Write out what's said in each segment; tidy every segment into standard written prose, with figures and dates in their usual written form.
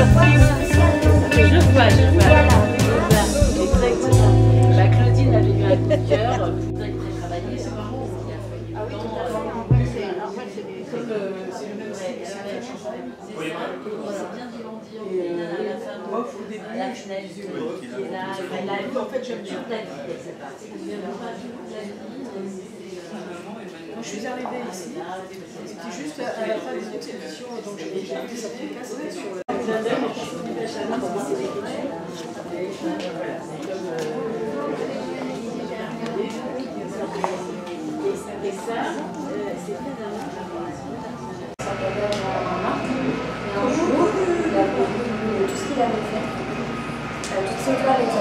Je vois. Exactement. Bah, Claudine avait eu un coup de cœur, très travaillé, c'est marrant. Moi, au début, la fenêtre qui est là, en fait, j'aime bien la vie, Quand je suis arrivée ici, c'était juste à la fin des expositions, donc j'ai vu cette place, c'était sur le... Et ça, c'est très un jour, il a vu tout ce qu'il avait fait, toutes ses toiles, etc.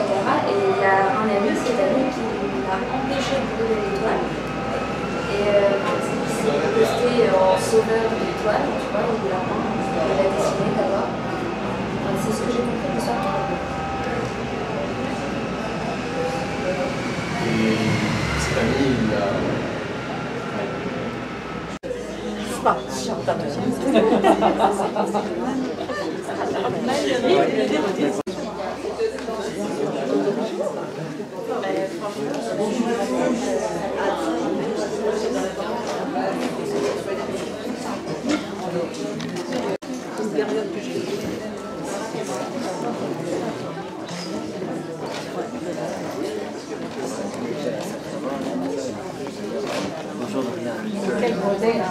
Et il y a un ami, cet ami, qui m'a empêché de brûler les toiles. Et il s'est posté en sauveur de l'étoile, tu vois, il l'a dessiné d'abord. C'est ce que j'ai compris de ça. Et cette année, il a... Pas, je suis en train de une période que j'ai quel modèle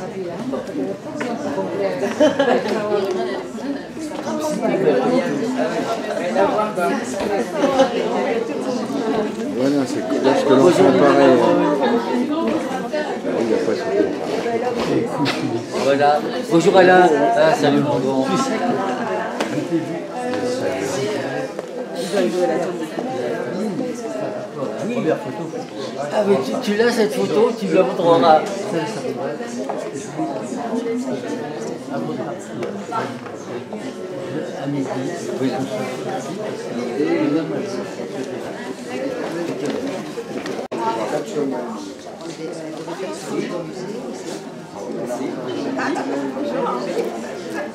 Voilà, c'est lorsque l'enfant paraît. Il n'a pas sauté. Voilà. Bonjour Alain. Ah, salut mon grand. Première photo. Ah mais tu l'as cette photo, tu me la montreras. À midi, oui.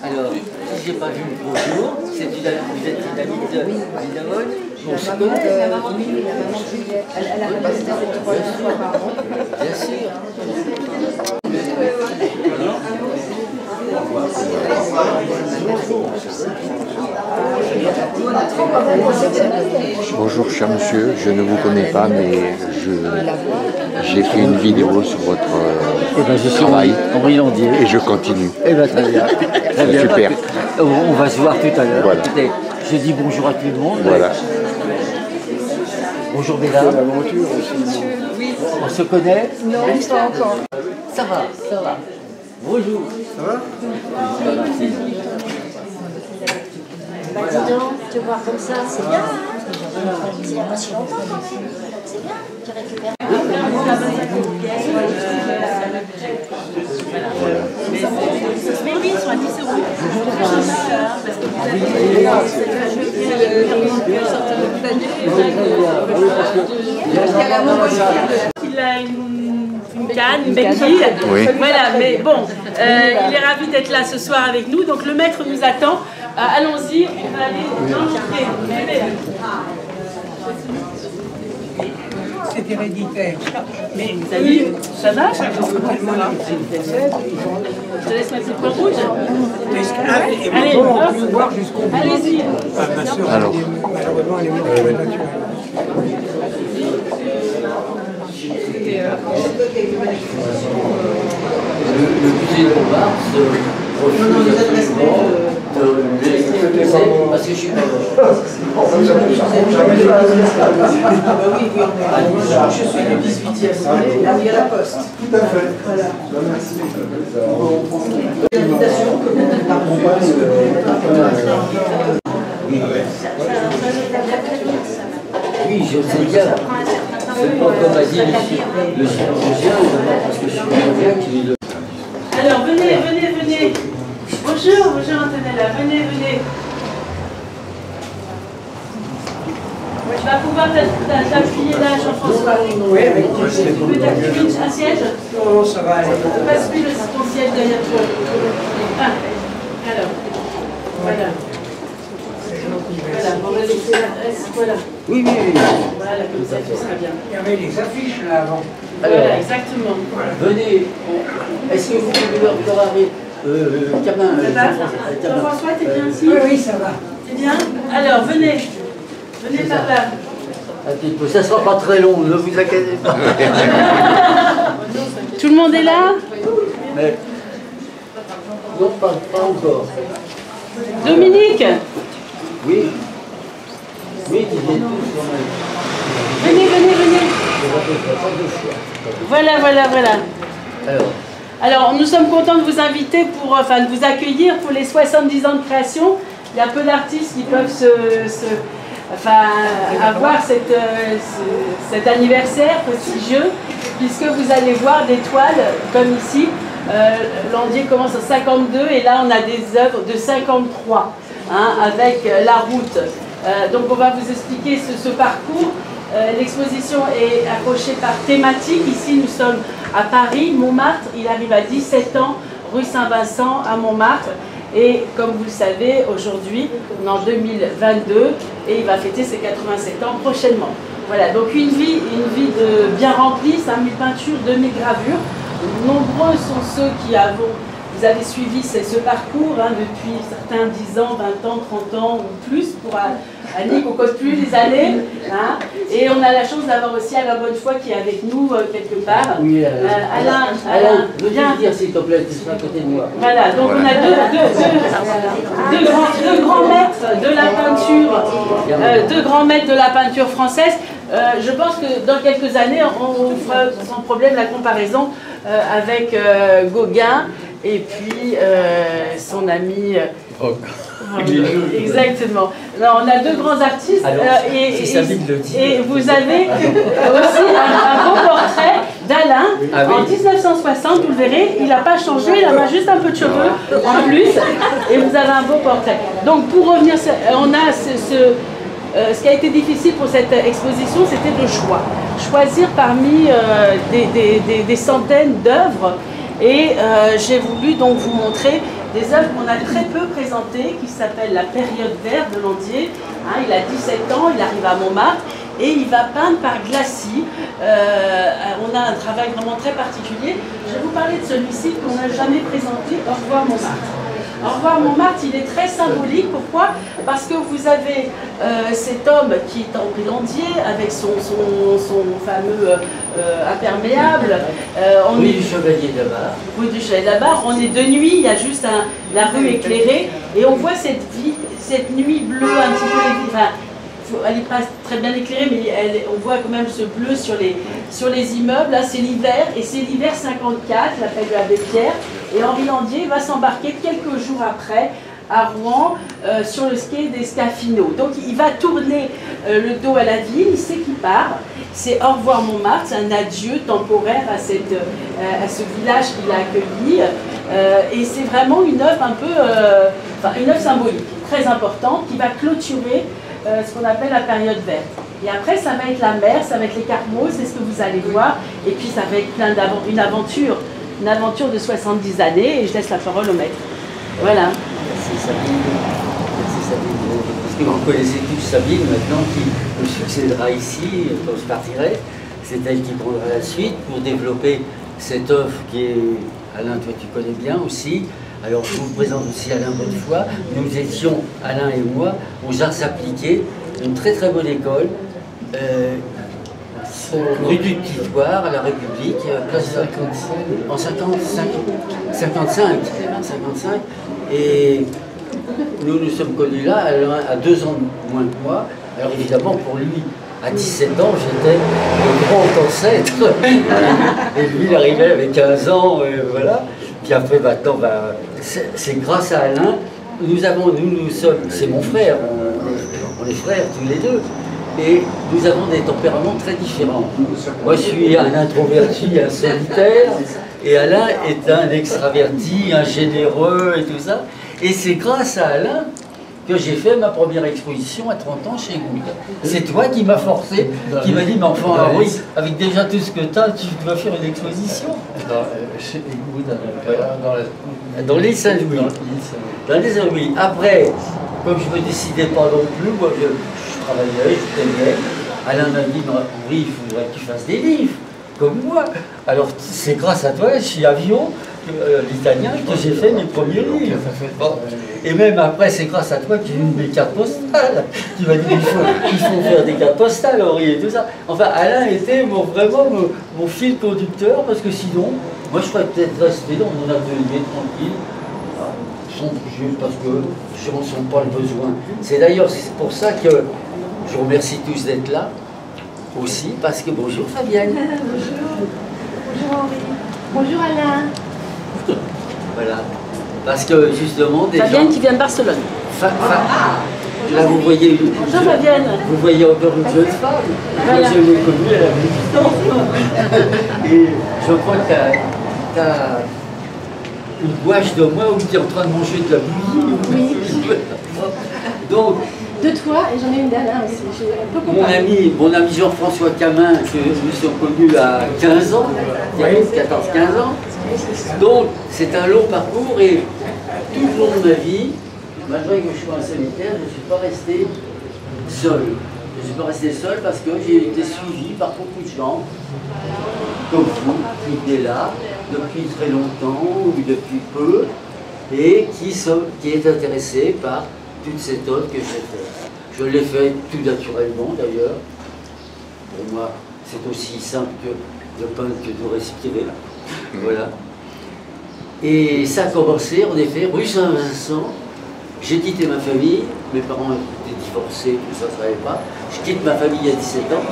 Alors, si je n'ai pas vu, bonjour, vous êtes une amie de Dinamone. On se connaît. La maman de Juliette, elle a passé cette 3 fois par an. Bien sûr. Bonjour cher monsieur, je ne vous connais pas mais j'ai fait une vidéo sur votre travail Henri Landier. et je continue. Eh bien très bien. Très bien. Super. On va se voir tout à l'heure. Voilà. Je dis bonjour à tout le monde. Voilà. Bonjour mesdames. On se connaît? Non, pas encore. Ça va. Bonjour. Ça va? Bah dis donc, te voir comme ça, c'est bien. C'est il n'y a pas si longtemps quand même. C'est bien, tu récupères. Mais oui, ils sont à 10 €. Parce que vous avez il a une canne, une béquille. Oui. Voilà, mais bon, il est ravi d'être là ce soir avec nous. Donc le maître nous attend. Allons-y, on va aller dans l'entrée. C'est héréditaire. Mais Salut, ça va? Je te laisse mettre le point rouge. Allez, on peut voir jusqu'au bout. allez-y. Alors, Malheureusement, elle est morte naturelle. Le musée de Lombard se refuse absolument de l'électricité parce que je suis pas Je suis du 18e, là où il y a la poste. Tout à fait. Voilà. Merci. L'invitation que vous Oui, je sais bien. C'est pas comme a dit le chirurgien, parce que je suis chirurgien qui est le... Alors, venez. Bonjour, Antonella, venez. Tu vas pouvoir t'appuyer là, Jean-François. Oui, avec Tu veux t'appuyer un siège? Non, ça va aller. Passe-lui ton siège derrière toi. Ah, alors, voilà. Voilà, on va laisser l'adresse. Voilà. Oui, oui, oui. Voilà, comme ça, tout sera bien. Il y avait les affiches là avant. Alors, Voilà, exactement. venez. Est-ce que vous pouvez leur arrêter Camin, Ça va Jean-François, t'es bien ici? Oui, oui, ça va. C'est bien? Alors, venez. Venez par là. Un petit peu. Ça ne sera pas très long, ne vous inquiétez pas. Tout le monde est là? Mais, non, pas encore. Dominique, Oui. Oui, ils viennent tous quand même. venez, venez, venez. Voilà, voilà, voilà. Alors, nous sommes contents de vous inviter de vous accueillir pour les 70 ans de création. Il y a peu d'artistes qui peuvent avoir cet anniversaire prestigieux, puisque vous allez voir des toiles comme ici. Landier commence en 52 et là on a des œuvres de 53 avec la route. Donc on va vous expliquer ce parcours. L'exposition est accrochée par thématique. Ici nous sommes à Paris, Montmartre. Il arrive à 17 ans, rue Saint-Vincent à Montmartre. Et comme vous le savez, aujourd'hui, on est en 2022 et il va fêter ses 87 ans prochainement. Voilà, donc une vie bien remplie, 5000 peintures, 2000 gravures. Nombreux sont ceux qui vous avez suivi ce parcours depuis certains 10 ans, 20 ans, 30 ans ou plus. Pour Annick, on ne compte plus les années. Et on a la chance d'avoir aussi Alain Bonnefoy qui est avec nous quelque part. Oui, Alain, viens dire s'il te plaît, tu seras à côté de moi. Voilà, donc on a deux grands maîtres de la peinture, deux grands maîtres de la peinture française. Je pense que dans quelques années, on fera sans problème la comparaison avec Gauguin et puis son ami. Exactement. Alors, on a deux grands artistes. Alors, et vous avez aussi un beau portrait d'Alain en 1960. Vous le verrez, il n'a pas changé, il a juste un peu de cheveux en plus. Et vous avez un beau portrait. Donc pour revenir, on a ce qui a été difficile pour cette exposition, c'était le choix. Choisir parmi des centaines d'œuvres. Et j'ai voulu donc vous montrer des œuvres qu'on a très peu présentées, qui s'appellent La période verte de Landier. Il a 17 ans, il arrive à Montmartre et il va peindre par glacis. On a un travail vraiment très particulier. Je vais vous parler de celui-ci qu'on n'a jamais présenté, Au revoir Montmartre. Au revoir Montmartre, il est très symbolique. Pourquoi? Parce que vous avez cet homme qui est en Landier avec son fameux imperméable. Rue du Chevalier de la Barre. Rue du Chevalier de la Barre. On est de nuit, il y a juste la rue éclairée et on voit cette nuit bleue un petit peu. Elle n'est pas très bien éclairée, mais on voit quand même ce bleu sur les immeubles. Là, c'est l'hiver, et c'est l'hiver 54, la fête de l'abbé Pierre. Et Henri Landier va s'embarquer quelques jours après à Rouen sur le quai des Scafino. Donc, il va tourner le dos à la ville, il sait qu'il part. C'est Au revoir Montmartre, c'est un adieu temporaire à ce village qu'il a accueilli. Et c'est vraiment une œuvre un peu, une œuvre symbolique, très importante, qui va clôturer ce qu'on appelle la période verte. Et après, ça va être la mer, ça va être les Carmeaux, c'est ce que vous allez voir. Et puis, ça va être une aventure de 70 années. Et je laisse la parole au maître. Voilà. Merci Sabine. Merci Sabine. Parce que vous connaissez tous Sabine maintenant, qui me succédera ici quand je partirai. C'est elle qui prendra la suite pour développer cette œuvre qui est, Alain, toi tu connais bien aussi. Alors, je vous présente aussi Alain Bonnefoy. Nous étions, Alain et moi, aux Arts Appliqués, une très très bonne école, rue du Petit-Thouars, à la République, place 55, en 55. Et nous nous sommes connus là, Alain a 2 ans moins que moi. Alors évidemment, pour lui, à 17 ans, j'étais le grand ancêtre. Et lui, il arrivait avec 15 ans, voilà. Puis après, maintenant, c'est grâce à Alain, nous sommes, c'est mon frère, on est frères tous les deux, et nous avons des tempéraments très différents. Moi, je suis un introverti, un solitaire, et Alain est un extraverti, un généreux et tout ça. Et c'est grâce à Alain que j'ai fait ma première exposition à 30 ans chez Goud. C'est toi qui m'as forcé, qui m'a dit, mais enfin, oui, avec déjà tout ce que tu as, tu dois faire une exposition. Chez Goud, dans l'île Saint-Louis. Dans l'île Saint-Louis. Après, comme je ne me décidais pas non plus, moi je travaillais, je t'aimais. Alain m'a dit, Henri, il faudrait que tu fasses des livres, comme moi. Alors c'est grâce à toi, chez Avion, l'italien, que j'ai fait mes premiers livres. Bon. Et même après, c'est grâce à toi que j'ai eu mes cartes postales. Tu m'as dit qu'il faut faire des cartes postales, Henri, et tout ça. Enfin, Alain était vraiment mon fil conducteur, parce que sinon, moi je serais peut-être resté dans mon atelier tranquille, sans bouger, parce que je ne ressens pas le besoin. C'est d'ailleurs pour ça que je vous remercie tous d'être là, aussi, parce que bonjour Fabienne. Bonjour. Bonjour Henri. Bonjour Alain. Voilà. Parce que justement, des Fabienne gens... qui vient de Barcelone. Là, vous voyez... Bonjour Fabienne. Vous voyez encore une jeune femme. Voilà. Moi, je l'ai connue, elle a 18 ans. Et je crois que tu as une gouache de moi où tu es en train de manger de la bouillie. Oui. Donc, De toi, et j'en ai une d'Alain aussi. J'ai un peu comparé. mon ami Jean-François Camin, que nous sommes connus à 15 ans, il y a 14-15 ans. Donc, c'est un long parcours et tout le long de ma vie, malgré que je sois un solitaire, je ne suis pas resté seul. Je ne suis pas resté seul parce que j'ai été suivi par beaucoup de gens, comme vous, qui étaient là depuis très longtemps ou depuis peu, et qui est intéressé par toute cette œuvre que j'ai faite. Je l'ai fait tout naturellement d'ailleurs. Pour moi, c'est aussi simple que de peindre que de respirer. Voilà. Et ça a commencé, en effet, rue Saint-Vincent. J'ai quitté ma famille, mes parents étaient divorcés, tout ça, je ne savais pas. Je quitte ma famille à 17 ans.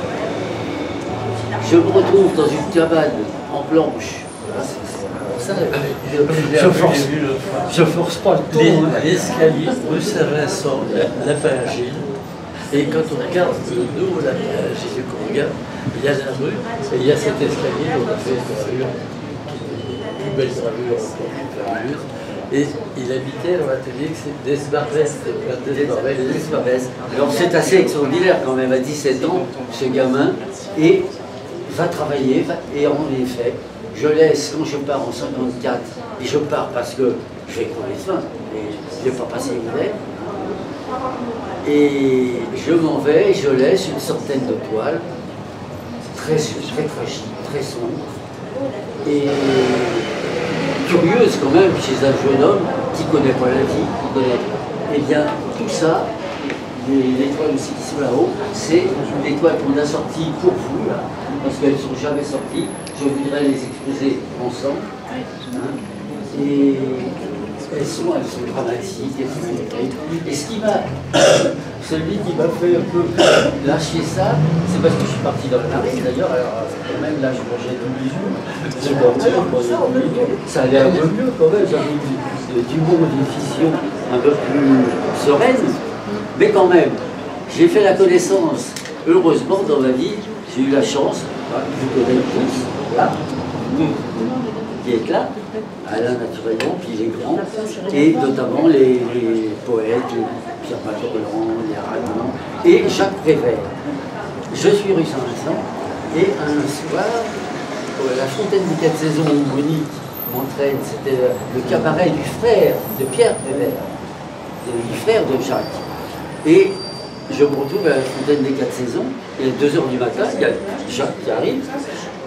Je me retrouve dans une cabane en planche. Voilà, ça, je force pas le ton. L'escalier, rue Saint-Vincent, la Pingile. Et quand on regarde de dos la Pingile, qu'on regarde, il y a la rue, et il y a cet escalier, on a fait une gravure, une belle gravure, encore une gravure. Et il habitait dans l'atelier, c'est Desbarbès. Alors c'est assez extraordinaire quand même, à 17 ans, ce gamin, et va travailler, et en effet, je laisse, quand je pars en 54, et je pars parce que je vais crever de faim, et je ne vais pas passer l'hiver, et je m'en vais, je laisse une centaine de toiles, très fraîchies, très sombres, et curieuse quand même chez un jeune homme qui ne connaît pas la vie, qui connaît... Eh bien, tout ça, les toiles aussi qui sont là-haut, c'est des toiles qu'on a sorties pour vous, là, parce qu'elles ne sont jamais sorties. Je voudrais les exposer ensemble. Hein, et elles sont dramatiques, elles sont écrites. Et ce qui m'a... celui qui m'a fait un peu lâcher ça, c'est parce que je suis parti dans la marine d'ailleurs, alors quand même là je mangeais tous les jours, ça allait un peu mieux quand même, j'avais du monde, une vision un peu plus sereine, mais quand même, j'ai fait la connaissance, heureusement dans ma vie, j'ai eu la chance, vous connaissez tous, là, qui est là, Alain naturellement, puis les grands, et notamment les poètes, Pierre Matorlan, les Aragon, et Jacques Prévert. Je suis rue Saint-Vincent, et un soir, la fontaine des 4 saisons où Monique m'entraîne, c'était le cabaret du frère de Pierre Prévert, du frère de Jacques. Et je me retrouve à la fontaine des 4 saisons, et à 2 h du matin, il y a Jacques qui arrive.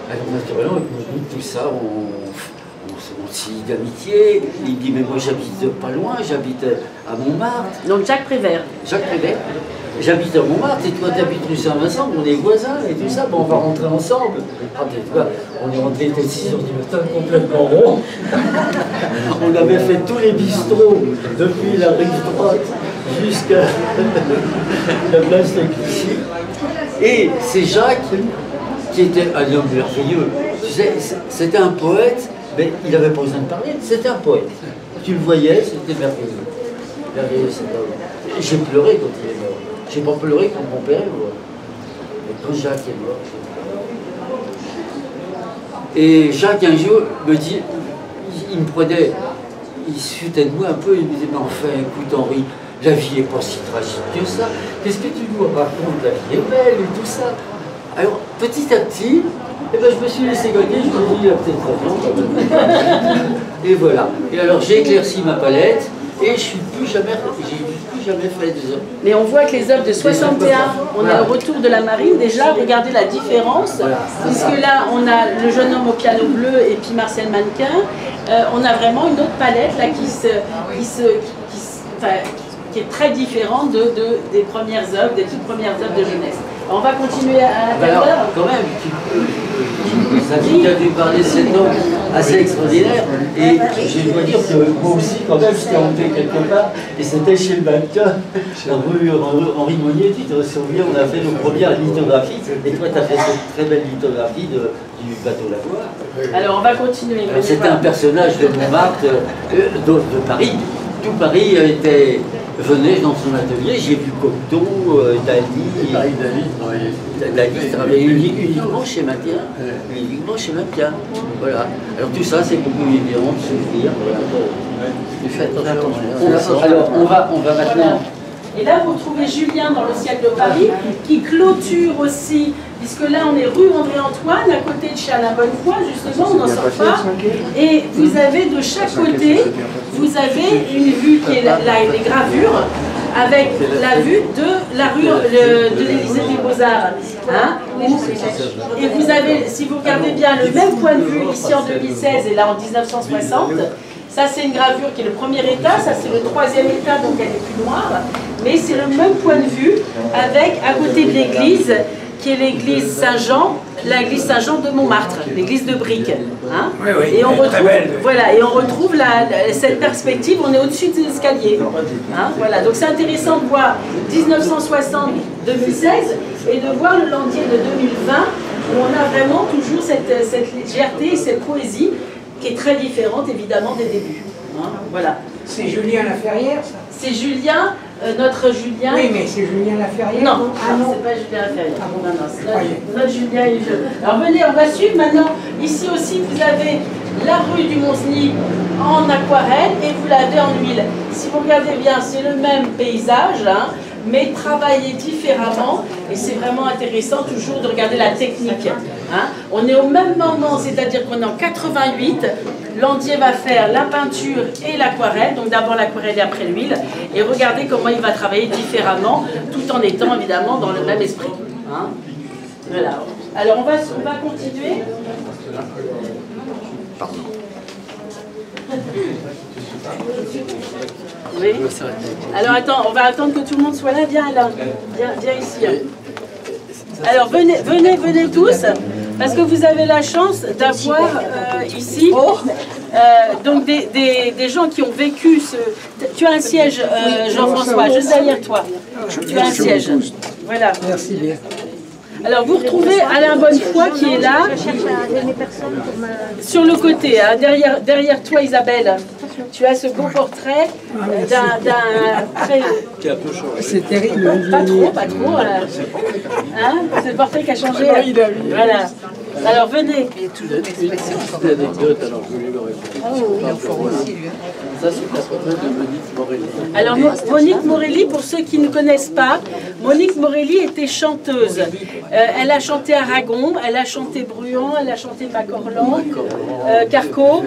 Alors naturellement, avec Monique, tout ça, on s'y d'amitié. Il me dit, mais moi j'habite pas loin, j'habite à Montmartre. Donc Jacques Prévert. Jacques Prévert. J'habite à Montmartre et toi t'habites rue Saint-Vincent, on est voisins et tout ça, bon, on va rentrer ensemble. Ah, on est rentré dès 6 h du matin complètement rond. On avait fait tous les bistrots depuis la rive droite jusqu'à la place de Clichy. Et c'est Jacques qui était un homme merveilleux. Tu sais, c'était un poète, mais il n'avait pas besoin de parler, c'était un poète. Tu le voyais, c'était merveilleux. Merveilleux cet homme. J'ai pleuré quand il est mort. J'ai pas pleuré quand mon père est mort. Mais quand Jacques est mort, et Jacques un jour me dit, il me prenait, il se foutait de moi un peu, il me disait, mais enfin écoute Henri, la vie n'est pas si tragique que ça. Qu'est-ce que tu nous racontes? La vie est belle et tout ça. Alors petit à petit, eh ben, je me suis laissé gagner, je me dis, il a peut-être raison quand même. Et voilà. Et alors j'ai éclairci ma palette, Et j'ai plus jamais fait des œuvres. Mais on voit que les œuvres de 61, on est au retour de la marine. Déjà, regardez la différence. Puisque là, on a le jeune homme au piano bleu et puis Marcel Mannequin. On a vraiment une autre palette là, qui est très différente des premières œuvres, des toutes premières œuvres de jeunesse. On va continuer à l'intérieur. Alors, quand même, ça dit que tu parlé de cet homme assez extraordinaire. Et je dois dire que moi aussi, quand même, j'étais monté quelque part. Et c'était chez le mannequin, rue Henri Monnier, tu te souviens, on a fait nos premières lithographies. Et toi, tu as fait cette très belle lithographie du bateau Lavoir. Alors, on va continuer. C'était un personnage de Montmartre, de Paris. Tout Paris venait dans son atelier, j'ai vu Cocteau, Dali travaillait uniquement chez Maintien. Voilà. Alors tout ça, c'est beaucoup évidemment de souvenir. Alors on va maintenant. Et là, vous trouvez Julien dans le ciel de Paris, qui clôture aussi, puisque là, on est rue André-Antoine, à côté de chez Alain Bonnefoy, justement, on n'en sort pas. Et vous avez de chaque côté, vous avez une vue qui est les gravures, avec la vue de la rue de l'Élysée des Beaux-Arts. Hein, et vous avez, si vous regardez bien, le même point de vue ici en 2016 et là en 1960. Ça, c'est une gravure qui est le premier état, ça, c'est le troisième état, donc elle est plus noire. Mais c'est le même point de vue, avec, à côté de l'église, qui est l'église Saint-Jean, l'église Saint-Jean de Montmartre, l'église de briques. Hein, oui, oui, et on retrouve, voilà, et on retrouve cette perspective, on est au-dessus des escaliers. Hein, voilà, donc c'est intéressant de voir 1960-2016 et de voir le Landier de 2020, où on a vraiment toujours cette légèreté et cette poésie, qui est très différente évidemment des débuts. Hein, voilà. C'est Julien Laferrière, ça? C'est Julien, notre Julien. Oui, mais c'est Julien Laferrière? Non, c'est pas Julien Laferrière. Ah bon, non, c'est notre Julien est vieux. Alors venez, on va suivre maintenant. Ici aussi, vous avez la rue du Monsny en aquarelle et vous l'avez en huile. Si vous regardez bien, c'est le même paysage, hein, mais travaillé différemment, et c'est vraiment intéressant toujours de regarder la technique. Hein. On est au même moment, c'est-à-dire qu'on est en 88, Landier va faire la peinture et l'aquarelle, donc d'abord l'aquarelle et après l'huile, et regardez comment il va travailler différemment, tout en étant évidemment dans le même esprit. Hein. Voilà. Alors on va continuer. Pardon. Oui. Alors attends, on va attendre que tout le monde soit là. Viens Alain, viens ici. Alors venez tous, parce que vous avez la chance d'avoir ici donc des gens qui ont vécu ce... Tu as un siège, Jean-François, juste derrière toi. Tu as un siège. Voilà. Merci bien. Alors vous retrouvez Alain Bonnefoy qui est là, sur le côté, hein, derrière toi Isabelle. Tu as ce beau portrait d'un très... C'est terrible. Pas trop. Hein, c'est le portrait qui a changé. Voilà. Alors venez. Ça, c'est la photo de Monique Morelli. Alors, Monique Morelli, pour ceux qui ne connaissent pas, Monique Morelli était chanteuse. Elle a chanté Aragon, elle a chanté Bruant, elle a chanté Bacorlan, Carco,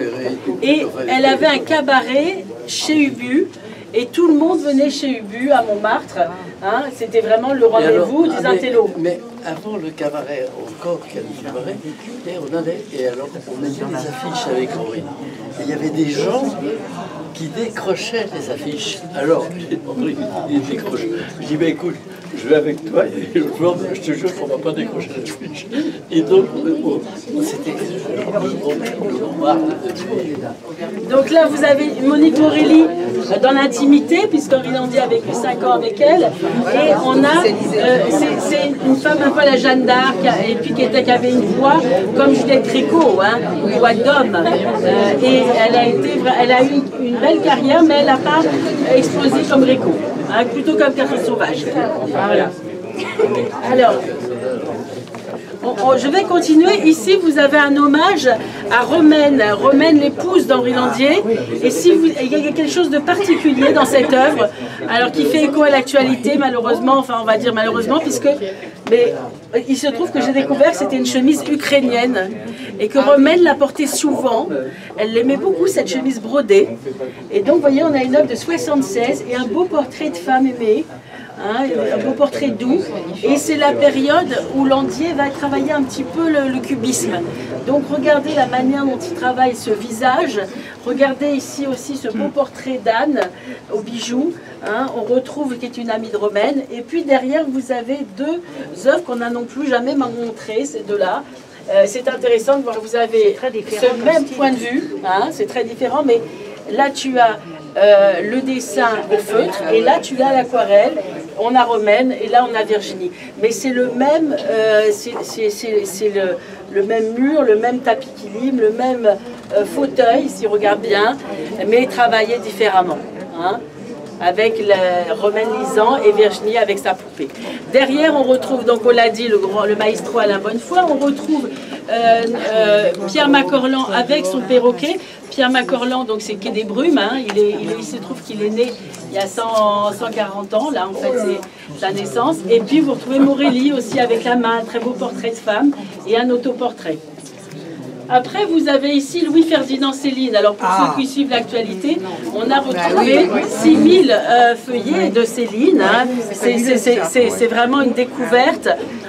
et elle avait un cabaret chez Ubu. Et tout le monde venait chez Ubu à Montmartre. Hein, c'était vraiment le rendez-vous des intellos. Mais avant le cabaret, encore qu'il y a le cabaret, on allait, et alors on mettait des affiches avec Henri. Et il y avait des gens qui décrochaient les affiches. Alors, Henri, il décroche. Je dis, ben écoute, je vais avec toi, et le jour, je te jure qu'on ne va pas décrocher l'affiche. Et donc, c'était donc là, vous avez Monique Morelli dans l'intimité, puisqu'Henri Landier a vécu 5 ans avec elle. Et on a, c'est une femme un peu à la Jeanne d'Arc, et puis qui avait une voix comme Juliette Gréco, hein, une voix d'homme. Et elle a eu une belle carrière, mais elle n'a pas explosé comme Gréco, hein, plutôt comme Catherine Sauvage. Voilà. Alors, Je vais continuer. Ici, vous avez un hommage à Romaine, l'épouse d'Henri Landier. Et si il y a quelque chose de particulier dans cette œuvre, alors qui fait écho à l'actualité, malheureusement, enfin on va dire malheureusement, mais il se trouve que j'ai découvert que c'était une chemise ukrainienne et que Romaine la portait souvent. Elle aimait beaucoup cette chemise brodée. Et donc, vous voyez, on a une œuvre de 76 et un beau portrait de femme aimée. Hein, un beau portrait doux, et c'est la période où Landier va travailler un petit peu le cubisme. Donc regardez la manière dont il travaille ce visage, regardez ici aussi ce beau portrait d'Anne aux bijoux, hein, on retrouve qui est une amie de Romaine, et puis derrière vous avez deux œuvres qu'on n'a non plus jamais montrées, ces deux-là. C'est intéressant de voir, vous avez ce même point de vue, hein, c'est très différent, mais là tu as le dessin au feutre, et là tu as l'aquarelle, on a Romaine, et là on a Virginie. Mais c'est le même, c'est le même mur, le même tapis qui lime, le même fauteuil, si on regarde bien, mais travaillé différemment. Hein, avec Romaine lisant et Virginie avec sa poupée. Derrière, on retrouve, donc on l'a dit, le maestro Alain Bonnefoy, on retrouve Pierre Macorlan avec son perroquet. Pierre Macorlan, donc c'est Quai des Brumes, hein, il se trouve qu'il est né il y a 140 ans, là en fait c'est sa naissance. Et puis vous retrouvez Morelli aussi avec la main, un très beau portrait de femme et un autoportrait. Après, vous avez ici Louis-Ferdinand Céline. Alors, pour ceux qui suivent l'actualité, on a retrouvé 6000 feuillets de Céline. Hein. C'est vraiment une découverte.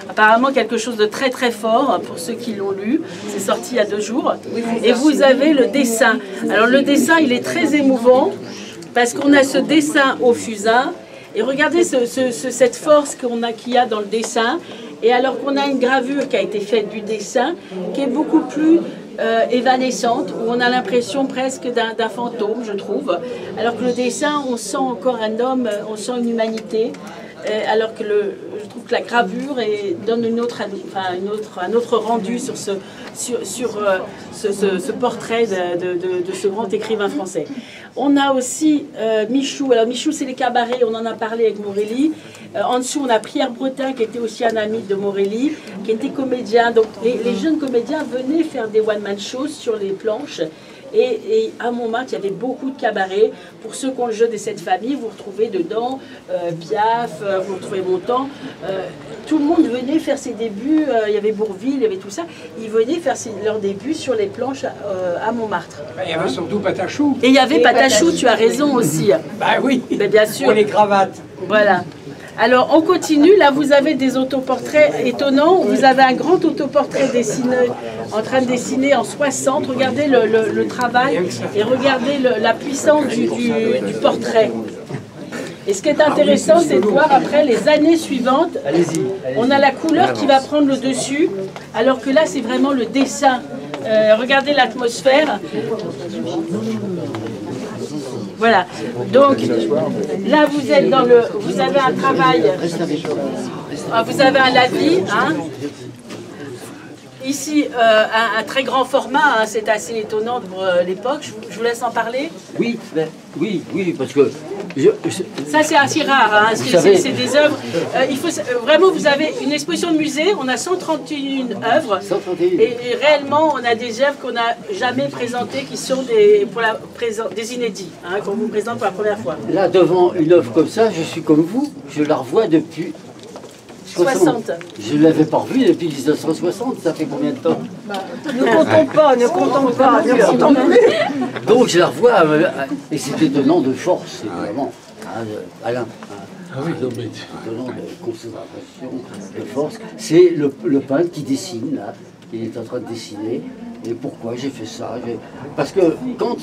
Apparemment, quelque chose de très très fort pour ceux qui l'ont lu. C'est sorti il y a 2 jours. Et vous avez le dessin. Alors, le dessin, il est très émouvant parce qu'on a ce dessin au fusain. Et regardez cette force qu'il y a dans le dessin. Et alors qu'on a une gravure qui a été faite du dessin, qui est beaucoup plus évanescente, où on a l'impression presque d'un fantôme, je trouve. Alors que le dessin, on sent encore un homme, on sent une humanité. Alors que je trouve que la gravure donne un autre rendu sur ce portrait de ce grand écrivain français. On a aussi Michou. Alors Michou, c'est les cabarets, on en a parlé avec Morelli. En dessous, on a Pierre Bretin, qui était aussi un ami de Morelli, qui était comédien. Donc les jeunes comédiens venaient faire des one-man shows sur les planches. Et à Montmartre, il y avait beaucoup de cabarets. Pour ceux qui ont le jeu des 7 familles, vous retrouvez dedans Piaf, vous retrouvez Montand. Tout le monde venait faire ses débuts. Il y avait Bourvil, il y avait tout ça. Ils venaient faire leurs débuts sur les planches à Montmartre. Il y avait surtout Patachou. Et il y avait Patachou, tu as raison aussi. Bah oui, mais bien sûr. Pour les cravates. Voilà. Alors, on continue. Là, vous avez des autoportraits étonnants. Vous avez un grand autoportrait dessiné, en train de dessiner en 60. Regardez le travail et regardez la puissance du portrait. Et ce qui est intéressant, c'est de voir après les années suivantes, on a la couleur qui va prendre le dessus, alors que là, c'est vraiment le dessin. Regardez l'atmosphère. Voilà, donc là vous êtes vous avez un travail, vous avez un lavis, hein. Ici un très grand format, hein, c'est assez étonnant pour l'époque, je vous laisse en parler. Oui, parce que... Ça c'est assez rare, hein. C'est des œuvres, vraiment vous avez une exposition de musée, on a 131 œuvres, et réellement on a des œuvres qu'on n'a jamais présentées, qui sont des inédits, hein, qu'on vous présente pour la première fois. Là devant une œuvre comme ça, je suis comme vous, je la revois depuis 60. Je ne l'avais pas revue depuis 1960, ça fait combien de temps? Ne comptons pas, ne comptons pas, ne comptons plus. Donc je la revois, et c'est étonnant de force, vraiment, Alain. Étonnant de concentration, de force. C'est le peintre qui dessine, là, il est en train de dessiner. Et pourquoi j'ai fait ça? Parce que quand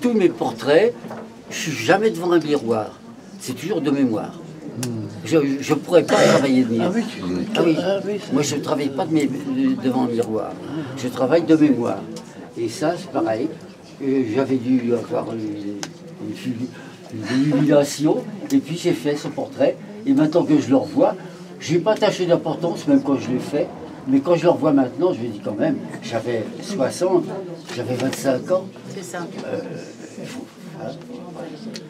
tous mes portraits, je ne suis jamais devant un miroir, c'est toujours de mémoire. Je ne pourrais pas travailler de miroir. Moi, je ne travaille pas devant un miroir. Je travaille de mémoire. Et ça, c'est pareil. J'avais dû avoir une illumination. Et puis, j'ai fait ce portrait. Et maintenant que je le revois, je n'ai pas attaché d'importance, même quand je l'ai fait. Mais quand je le revois maintenant, je me dis quand même, j'avais 60, j'avais 25 ans. C'est ça.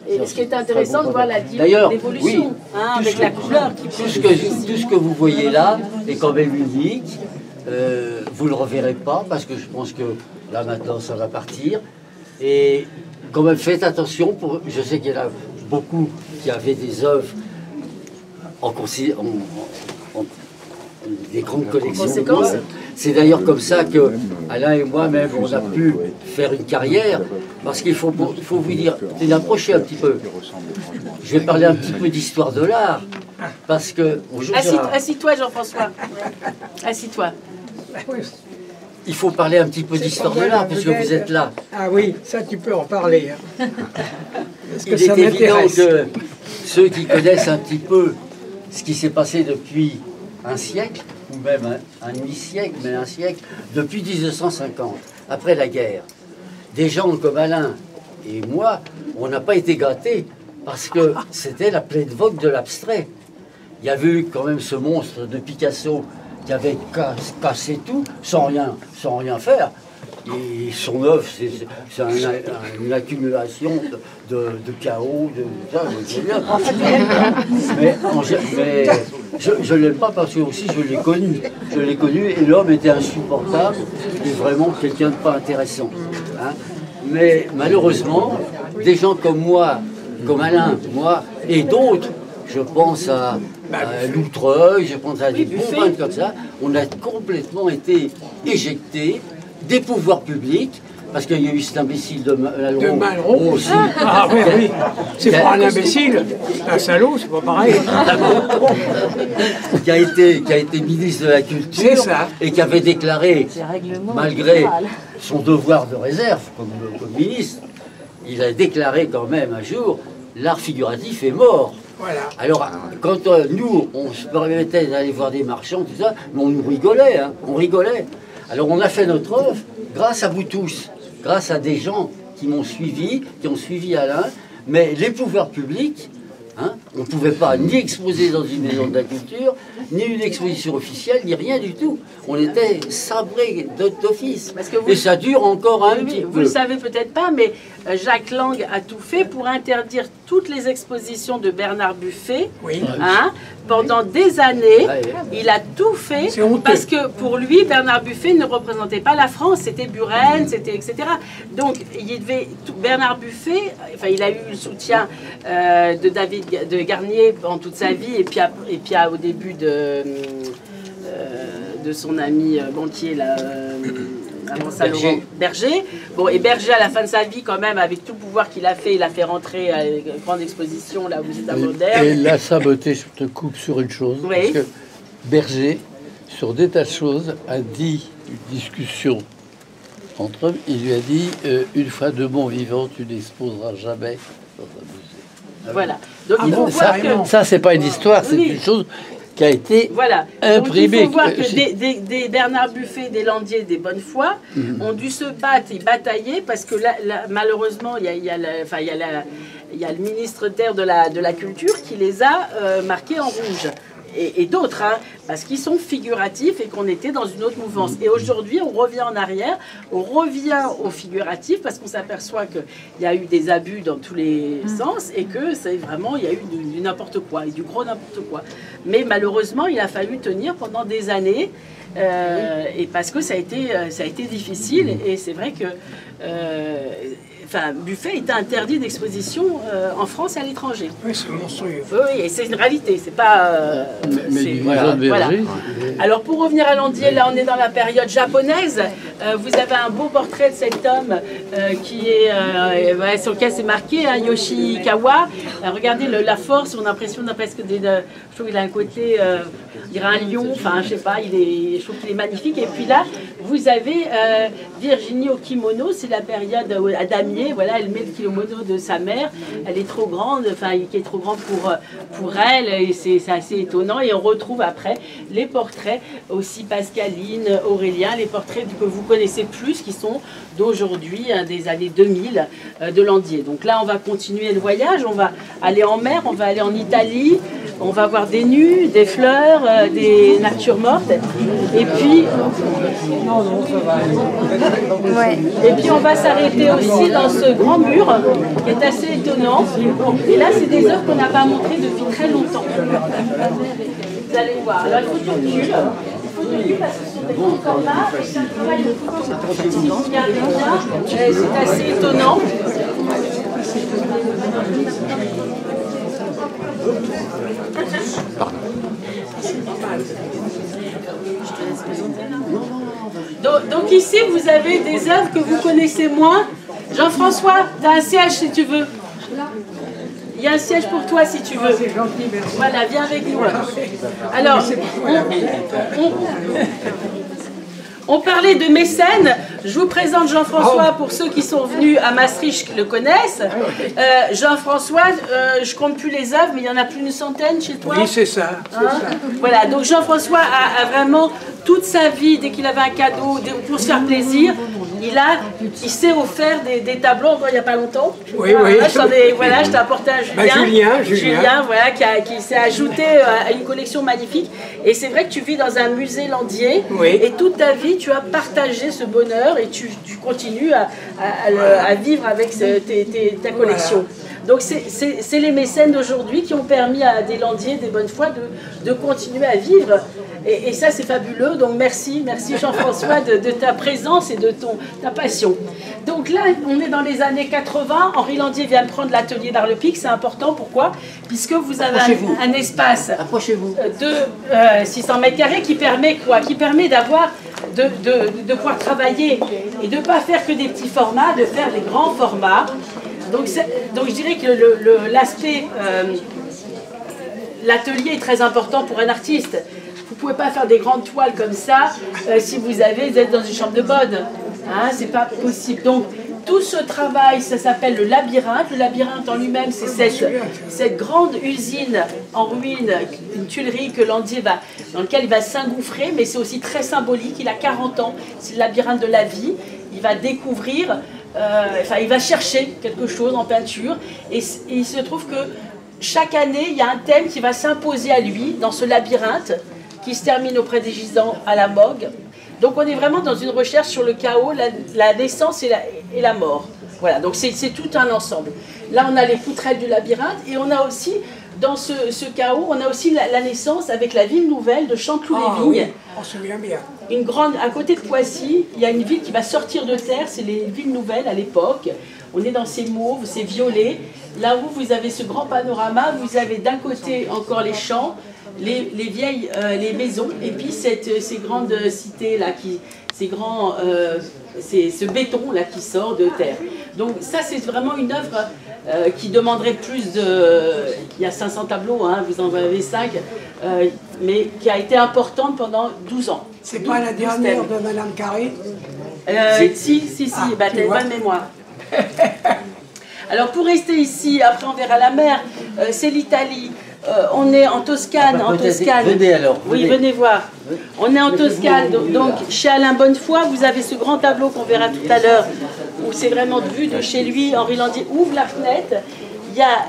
Et ce qui est intéressant de voir l'évolution, oui, hein, avec la couleur qui tout ce que vous voyez là est quand même unique. Vous ne le reverrez pas parce que je pense que là maintenant ça va partir. Et quand même faites attention, je sais qu'il y en a beaucoup qui avaient des œuvres en des grandes collections. C'est d'ailleurs comme ça que Alain et moi-même on a pu faire une carrière, parce qu'il faut vous dire, c'est d'approcher un petit peu. Je vais parler un petit peu d'histoire de l'art, parce que... Assis-toi Jean-François, assis-toi. Il faut parler un petit peu d'histoire de l'art, parce que vous êtes là. Ah oui, ça tu peux en parler. Hein. Il est évident que ceux qui connaissent un petit peu ce qui s'est passé depuis un siècle, ou même un demi-siècle, mais un siècle, depuis 1950, après la guerre, des gens comme Alain et moi, on n'a pas été gâtés, parce que c'était la pleine vogue de l'abstrait. Il y avait eu quand même ce monstre de Picasso qui avait cassé tout sans rien faire. Et son œuvre, c'est une accumulation de chaos, de ça, mais je ne l'aime pas parce que aussi je l'ai connu. Je l'ai connu et l'homme était insupportable et vraiment quelqu'un de pas intéressant. Hein. Mais malheureusement, des gens comme moi, comme Alain, moi et d'autres, je pense à Loutreuil, je pense à des bons peintres comme ça, on a complètement été éjectés des pouvoirs publics, parce qu'il y a eu cet imbécile de Malraux aussi. Ah oui, oui. C'est pas un imbécile, un salaud, c'est pas pareil. qui a été ministre de la Culture et qui avait déclaré, malgré son devoir de réserve comme ministre, il a déclaré quand même un jour, l'art figuratif est mort. Voilà. Alors, quand nous, on se permettait d'aller voir des marchands, tout ça, mais on nous rigolait, hein, on rigolait. Alors on a fait notre œuvre grâce à vous tous, grâce à des gens qui m'ont suivi, qui ont suivi Alain, mais les pouvoirs publics, hein, on ne pouvait pas ni exposer dans une maison de la culture, ni une exposition officielle, ni rien du tout. On était sabrés d'office. Et ça dure encore un petit peu. Vous ne le savez peut-être pas, mais Jacques Lang a tout fait pour interdire toutes les expositions de Bernard Buffet. Oui. Hein, pendant des années, il a tout fait parce que pour lui, Bernard Buffet ne représentait pas la France, c'était Buren, c'était etc. Donc Bernard Buffet, enfin, il a eu le soutien de Garnier pendant toute sa vie et puis au début de son ami banquier là. Berger. Bon, et Berger, à la fin de sa vie, quand même, avec tout le pouvoir qu'il a fait, il a fait rentrer à une grande exposition, là où c'est à Moderne. Et la saboté, je te coupe sur une chose, parce que Berger, sur des tas de choses, a dit une discussion entre eux, il lui a dit une fois de mon vivant, tu n'exposeras jamais dans un musée. Voilà. Donc il faut voir que... Ça, c'est pas une histoire, c'est une chose qui a été imprimé. Donc, il faut voir que des Bernard Buffet, des Landier, des Bonnefoy ont dû se battre et batailler parce que malheureusement, il y a le ministre de la Culture qui les a marqués en rouge. Et d'autres, hein, parce qu'ils sont figuratifs et qu'on était dans une autre mouvance. Et aujourd'hui, on revient en arrière, on revient au figuratif parce qu'on s'aperçoit qu'il y a eu des abus dans tous les sens et que c'est vraiment, il y a eu du n'importe quoi, et du gros n'importe quoi. Mais malheureusement, il a fallu tenir pendant des années et parce que ça a été difficile. Et c'est vrai que Buffet était interdit d'exposition en France et à l'étranger. Oui, c'est monstrueux. Oui, et c'est une réalité, c'est pas... voilà. Alors pour revenir à Landier, là on est dans la période japonaise. Vous avez un beau portrait de cet homme qui est sur lequel c'est marqué, hein, Yoshikawa. Regardez la force, on a l'impression d'un presque je trouve qu'il a un côté, il dirait un lion, enfin je sais pas, je trouve qu'il est magnifique. Et puis là, vous avez Virginie au kimono, c'est la période à damier. Voilà, elle met le kimono de sa mère, elle est trop grande, enfin qui est trop grande pour elle, et c'est assez étonnant. Et on retrouve après les portraits aussi Pascaline, Aurélien, les portraits que vous connaissez plus, qui sont d'aujourd'hui, hein, des années 2000 de Landier. Donc là, on va continuer le voyage, on va aller en mer, on va aller en Italie, on va voir des nus, des fleurs, des natures mortes, et puis... Non, ça va. Ouais. Et puis on va s'arrêter aussi dans ce grand mur qui est assez étonnant. Et là, c'est des œuvres qu'on n'a pas montrées depuis très longtemps. Vous allez voir. Alors il faut du recul. Il faut du recul parce que ce sont des grands formats. Et c'est un travail de photo. Regardez bien. C'est assez étonnant. Donc ici, vous avez des œuvres que vous connaissez moins. Jean-François, tu as un siège si tu veux. Il y a un siège pour toi si tu veux. Voilà, viens avec nous. Alors, on parlait de mécènes. Je vous présente Jean-François pour ceux qui sont venus à Maastricht qui le connaissent. Jean-François, je compte plus les œuvres, mais il y en a plus d'une centaine chez toi. Oui, c'est ça. Voilà, donc Jean-François a vraiment toute sa vie, dès qu'il avait un cadeau, pour se faire plaisir, il s'est offert des tableaux encore il n'y a pas longtemps. Oui, oui. Voilà, je t'ai apporté un Julien, voilà, qui s'est ajouté à une collection magnifique. Et c'est vrai que tu vis dans un musée landier, oui. Et toute ta vie, tu as partagé ce bonheur et tu continues à vivre avec ta collection. Voilà. Donc c'est les mécènes d'aujourd'hui qui ont permis à des landiers, des bonnes foi de continuer à vivre. Et ça, c'est fabuleux. Donc merci Jean-François de ta présence et de ta passion. Donc là, on est dans les années 80. Henri Landier vient de prendre l'atelier d'Arlepic. C'est important. Pourquoi? Puisque vous avez un espace de 600 mètres carrés qui permet quoi? Qui permet d'avoir de pouvoir travailler et de ne pas faire que des petits formats, de faire des grands formats. Donc je dirais que l'aspect, l'atelier est très important pour un artiste. Vous ne pouvez pas faire des grandes toiles comme ça si vous êtes dans une chambre de bonne. Hein, c'est pas possible. Donc tout ce travail, ça s'appelle le labyrinthe. Le labyrinthe en lui-même, c'est cette grande usine en ruine, une tuilerie que Landier dans laquelle il va s'engouffrer, mais c'est aussi très symbolique. Il a 40 ans, c'est le labyrinthe de la vie. Il va découvrir, il va chercher quelque chose en peinture. Et il se trouve que chaque année, il y a un thème qui va s'imposer à lui dans ce labyrinthe qui se termine auprès des gisants à la Mogue. Donc on est vraiment dans une recherche sur le chaos, la naissance et la mort. Voilà, donc c'est tout un ensemble. Là, on a les poutrelles du labyrinthe et on a aussi, dans ce chaos, on a aussi la naissance avec la ville nouvelle de Chanteloup-les-Vignes. Oui, on se souvient bien. Une grande, à côté de Poissy, il y a une ville qui va sortir de terre, c'est les villes nouvelles à l'époque. On est dans ces mauves, ces violets. Là où vous avez ce grand panorama, vous avez d'un côté encore les champs, les vieilles les maisons, et puis ces grandes cités là, ce béton là qui sort de terre. Donc ça c'est vraiment une œuvre qui demanderait plus de... Il y a 500 tableaux, hein, vous en avez 5, mais qui a été importante pendant 12 ans. C'est pas la dernière de Madame Carré? Si, bah, t'as une bonne mémoire. Alors pour rester ici, après on verra la mer, c'est l'Italie. On est en Toscane, Venez alors. Oui, venez voir. On est en Toscane, donc chez Alain Bonnefoy, vous avez ce grand tableau qu'on verra tout à l'heure, où c'est vraiment de vue de chez lui. Henri Landier ouvre la fenêtre, il y a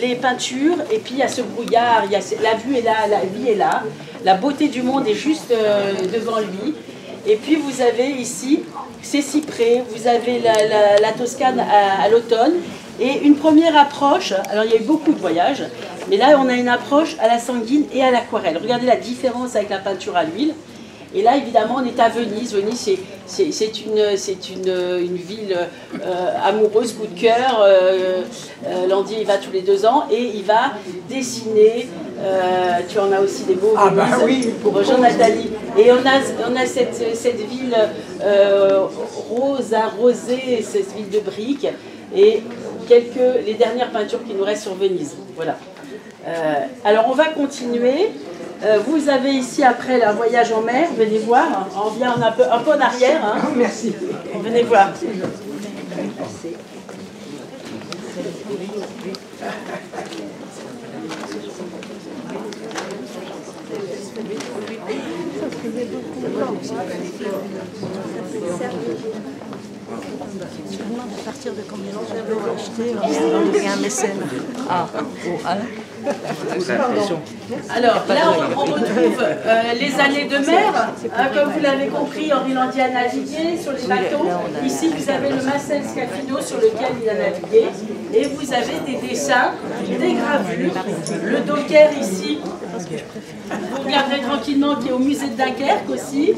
les peintures, et puis il y a ce brouillard, il y a la vue est là, la vie est là, la beauté du monde est juste devant lui. Et puis vous avez ici ces cyprès, vous avez la Toscane à l'automne. Et une première approche, alors il y a eu beaucoup de voyages, mais là on a une approche à la sanguine et à l'aquarelle. Regardez la différence avec la peinture à l'huile. Et là évidemment on est à Venise. Venise c'est une ville amoureuse, coup de cœur. Landier il va tous les 2 ans et il va dessiner. Tu en as aussi des beaux pour Jean-Nathalie. Et on a cette ville rose, arrosée, cette ville de briques. Et les dernières peintures qui nous restent sur Venise. Voilà. Alors on va continuer. Vous avez ici après le voyage en mer, venez voir. On vient un peu en arrière. Hein. Merci. Venez voir. Je me demande à partir de combien de tableaux acheter, on devient un mécène. Ah, oh, hein. Alors là, on retrouve les années de mer. Comme vous l'avez compris, Henri Landier a navigué sur les bateaux. Ici, vous avez le Marcel Scafino sur lequel il a navigué. Et vous avez des dessins, des gravures. Le Docker ici, vous regarderez tranquillement, qui est au musée de Dunkerque aussi.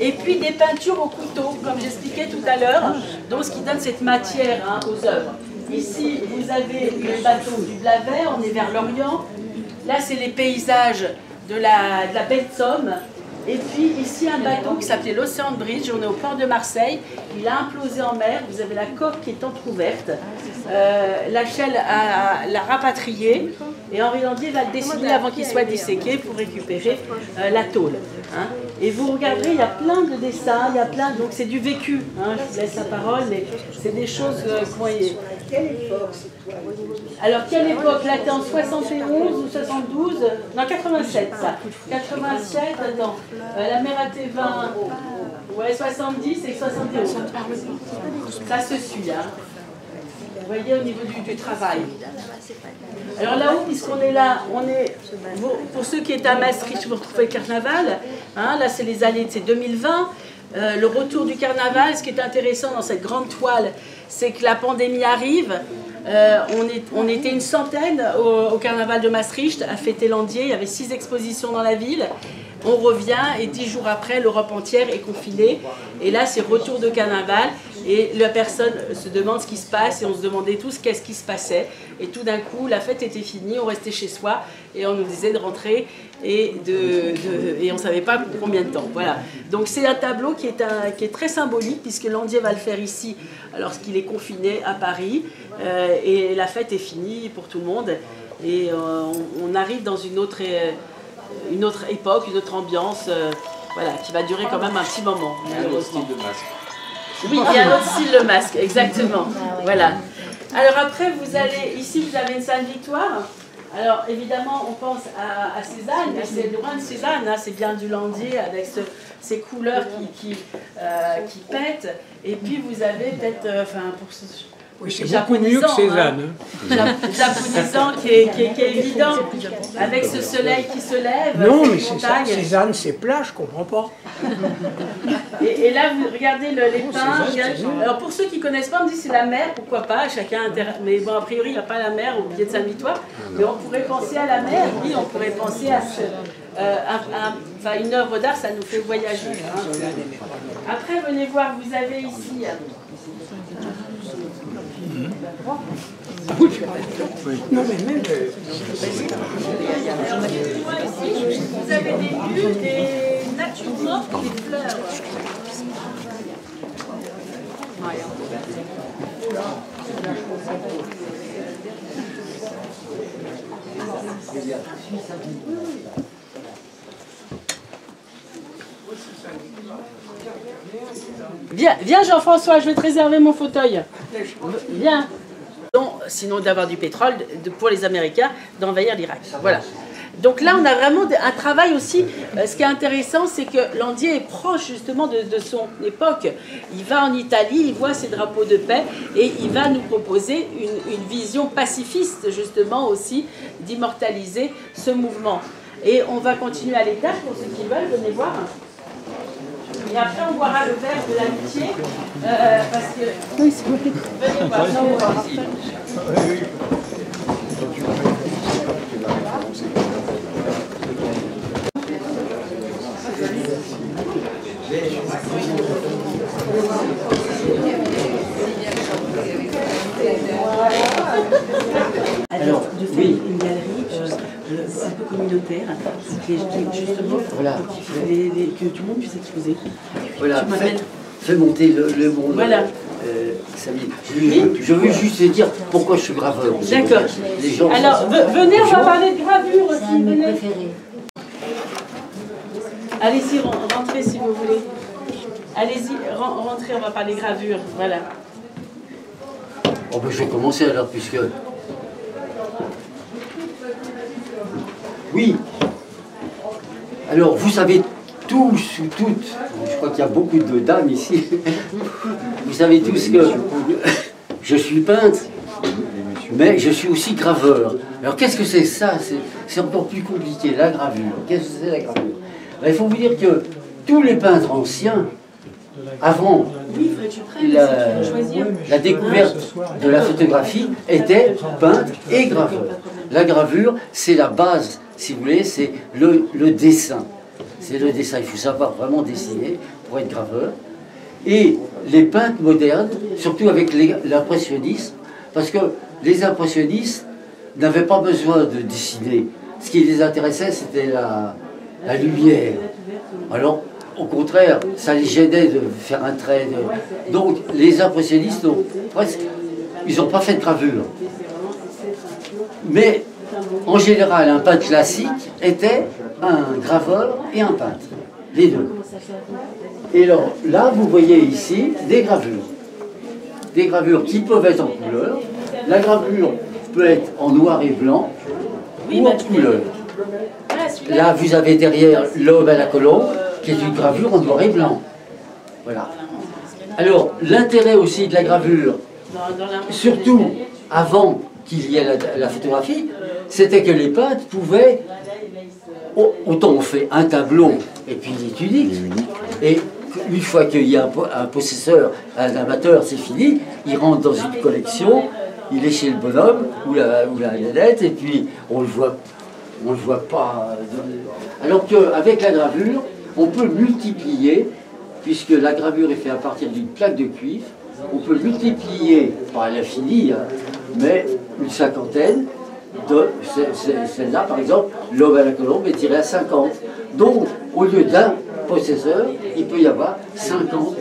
Et puis des peintures au couteau, comme j'expliquais tout à l'heure, donc ce qui donne cette matière aux œuvres. Ici, vous avez le bateau du Blavet, on est vers l'Orient. Là, c'est les paysages de la baie de Somme. Et puis ici, un bateau qui s'appelait l'Ocean Bridge, on est au port de Marseille. Il a implosé en mer, vous avez la coque qui est entrouverte. La Shell l'a rapatrié et Henri Landier va le dessiner avant qu'il soit disséqué pour récupérer la tôle. Hein. Et vous regarderez, il y a plein de dessins, il y a plein, donc c'est du vécu. Hein, je vous laisse la parole, mais c'est des choses qu'on y... Alors, quelle époque? Là, t'es en 71 ou 72? Non, 87, ça. 87, attends. La mer à T20, ouais, 70 et 71. Ça se suit, hein. Vous voyez, au niveau du travail. Alors là-haut, puisqu'on est là, on est, pour ceux qui étaient à Maastricht, vous retrouvez le carnaval. Hein, là, c'est les années, c'est 2020. Le retour du carnaval, ce qui est intéressant dans cette grande toile, c'est que la pandémie arrive. On était une centaine au carnaval de Maastricht à fêter Landier. Il y avait 6 expositions dans la ville. On revient et 10 jours après, l'Europe entière est confinée. Et là, c'est retour de carnaval. Et la personne se demande ce qui se passe et on se demandait tous qu'est-ce qui se passait. Et tout d'un coup, la fête était finie, on restait chez soi et on nous disait de rentrer et on ne savait pas pour combien de temps. Voilà. Donc c'est un tableau qui est très symbolique puisque Landier va le faire ici alors qu'il est confiné à Paris. Et la fête est finie pour tout le monde. Et on arrive dans une autre époque, une autre ambiance voilà, qui va durer quand même un petit moment. Malheureusement. Oui, il y a un autre style de masque, exactement. Voilà. Alors après, ici vous avez une Sainte-Victoire. Alors évidemment, on pense à Cézanne, mais c'est loin de Cézanne, hein, c'est bien du Landier avec ces couleurs qui pètent. Et puis vous avez peut-être, oui, c'est beaucoup mieux que Cézanne. Hein. Japonisant qui est évident, avec ce soleil qui se lève. Non, mais Cézanne, c'est plat, je ne comprends pas. Et là, vous regardez les pins. Alors pour ceux qui ne connaissent pas, on me dit c'est la mer, pourquoi pas, chacun mais bon, a priori, il n'y a pas la mer au pied de Sainte-Victoire. Mais on pourrait penser à la mer, oui, on pourrait penser à une œuvre d'art, ça nous fait voyager. Hein. Après, venez voir, vous avez ici... Non, mais même... Vous avez des bulles, des natures mortes, des fleurs. Viens Jean-François, je vais te réserver mon fauteuil. Viens. Sinon d'avoir du pétrole pour les Américains, d'envahir l'Irak. Voilà. Donc là, on a vraiment un travail aussi. Ce qui est intéressant, c'est que Landier est proche justement de son époque. Il va en Italie, il voit ces drapeaux de paix et il va nous proposer une vision pacifiste justement aussi d'immortaliser ce mouvement. Et on va continuer à l'étage pour ceux qui veulent, venez voir. Et après, on boira le verre de l'amitié, parce que... Oui, c'est vrai. Venez voir. Alors, de faire une galerie un peu communautaire, justement, voilà. Que tout le monde puisse exposer. Voilà, fais monter le monde. Voilà. Je veux juste dire pourquoi je suis graveur. D'accord. Alors, venez, on va parler de gravure aussi. Venez. Allez-y, rentrez si vous voulez. Allez-y, rentrez, on va parler gravure. Voilà. Oh, ben, je vais commencer alors, puisque... Oui. Alors, vous savez tous ou toutes, je crois qu'il y a beaucoup de dames ici, vous savez tous que je suis peintre, mais je suis aussi graveur. Alors qu'est-ce que c'est ça? C'est encore plus compliqué, la gravure. Qu'est-ce que c'est la gravure? Ben, il faut vous dire que tous les peintres anciens, avant la découverte de la photographie, étaient peintres et graveurs. La gravure, c'est la base, si vous voulez, c'est le dessin. C'est le dessin, il faut savoir vraiment dessiner pour être graveur. Et les peintres modernes, surtout avec l'impressionnisme, parce que les impressionnistes n'avaient pas besoin de dessiner. Ce qui les intéressait, c'était la lumière. Alors, au contraire, ça les gênait de faire un trait. Donc, les impressionnistes, ils n'ont pas fait de gravure. Mais, en général, un peintre classique était un graveur et un peintre. Les deux. Et alors, là, vous voyez ici des gravures. Des gravures qui peuvent être en couleur. La gravure peut être en noir et blanc ou en couleur. Là, vous avez derrière l'Aube à la colombe, qui est une gravure en noir et blanc. Voilà. Alors, l'intérêt aussi de la gravure, surtout avant qu'il y ait la photographie, c'était que les peintres pouvaient, autant on fait un tableau, et puis il est unique, et une fois qu'il y a un possesseur, un amateur, c'est fini, il rentre dans une collection, il est chez le bonhomme, ou la nénette, et puis on le voit pas. Alors qu'avec la gravure, on peut multiplier, puisque la gravure est faite à partir d'une plaque de cuivre, on peut multiplier, pas à l'infini, hein, mais une cinquantaine de celle-là, par exemple, l'Aube à la colombe est tirée à 50. Donc, au lieu d'un possesseur, il peut y avoir 50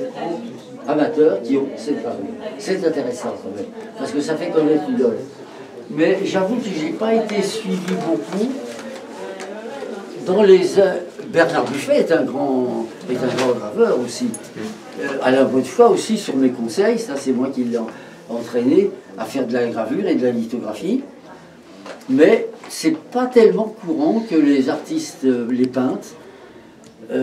amateurs qui ont cette gravure. C'est intéressant quand même, parce que ça fait connaître l'idole. Mais j'avoue que je n'ai pas été suivi beaucoup. Dans les Bernard Buffet est un grand graveur aussi. Alain Godefroy aussi, sur mes conseils, ça c'est moi qui l'ai entraîné à faire de la gravure et de la lithographie. Mais c'est pas tellement courant que les artistes, les peintres,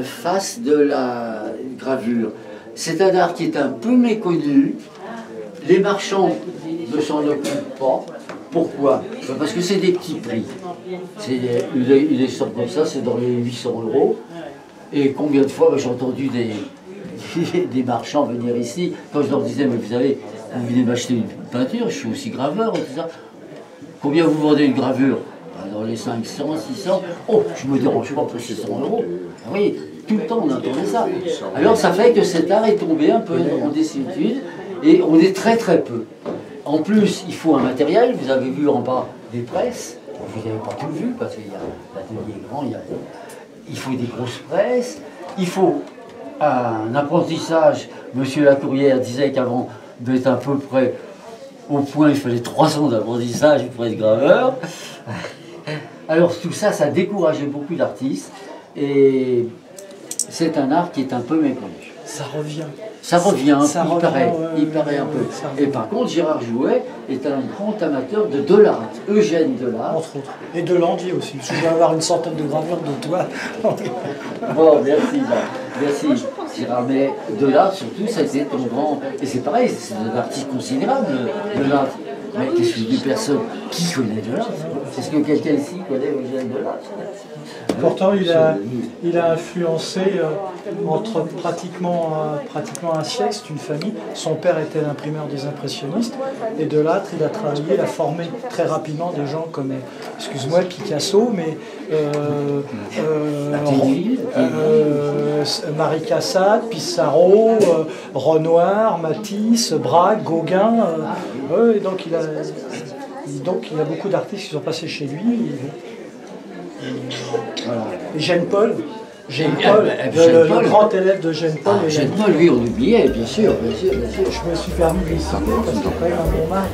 fassent de la gravure. C'est un art qui est un peu méconnu. Les marchands ne s'en occupent pas. Pourquoi? Parce que c'est des petits prix. Une histoire comme ça, c'est dans les 800 €. Et combien de fois j'ai entendu des marchands venir ici, quand je leur disais, mais vous savez, vous venez m'acheter une peinture, je suis aussi graveur, et tout ça. Combien vous vendez une gravure? Dans les 500, 600. Oh, je me dérange pas pour 600 €. Ah oui, tout le temps on entendait ça. Alors ça fait que cet art est tombé un peu en désuétude, et on est très très peu. En plus, il faut un matériel. Vous avez vu en bas des presses. Vous n'avez pas tout vu parce que l'atelier est grand. Il faut des grosses presses. Il faut un apprentissage. Monsieur Lacourrière disait qu'avant d'être à peu près au point, il fallait 3 ans d'apprentissage pour être graveur. Alors tout ça, ça décourageait beaucoup d'artistes. Et c'est un art qui est un peu méconnu. Ça revient. Ça revient, il paraît un peu. Et par contre, Gérard Jouet est un grand amateur de Delarte, Eugène Delarte. Entre autres. Et de Landier aussi. Je dois avoir une centaine de gravures de toi. Bon, merci. Merci Gérard. Mais Delarte, surtout, ça a été ton grand. Et c'est pareil, c'est un artiste considérable, Delarte. Mais qu'est-ce que une personne qui connaît Delarte? Est-ce que quelqu'un ici connaît Eugène Delarte? Pourtant, il a influencé entre pratiquement un siècle, c'est une famille. Son père était l'imprimeur des impressionnistes. Et Delâtre, il a travaillé, il a formé très rapidement des gens comme, excuse-moi, Picasso, mais Marie Cassatt, Pissarro, Renoir, Matisse, Braque, Gauguin. Et donc, il y a beaucoup d'artistes qui sont passés chez lui. Voilà. Et Jean-Paul, le grand élève de Jean-Paul. Jean-Paul, lui, on oubliait, bien sûr. Je me suis permis de les citer parce qu'il y a quand même un Montmartre.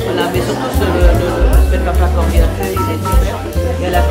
Voilà, mais surtout le papa Corbière, il est super. Et à la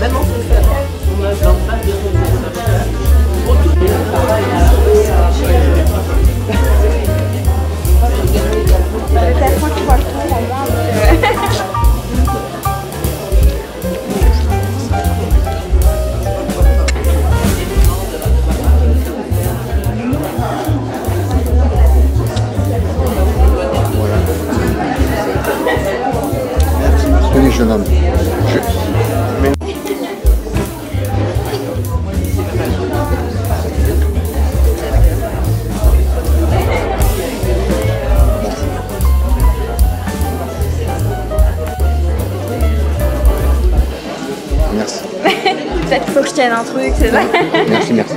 tienne un truc, c'est ça. Merci, merci.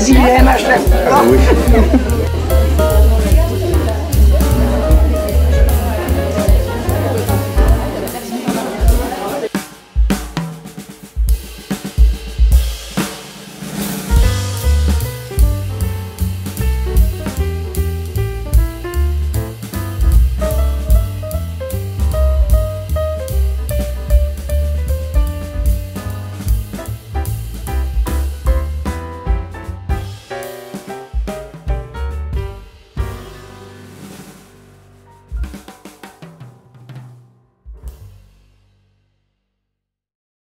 Il aime à chaque fois. Ah oui.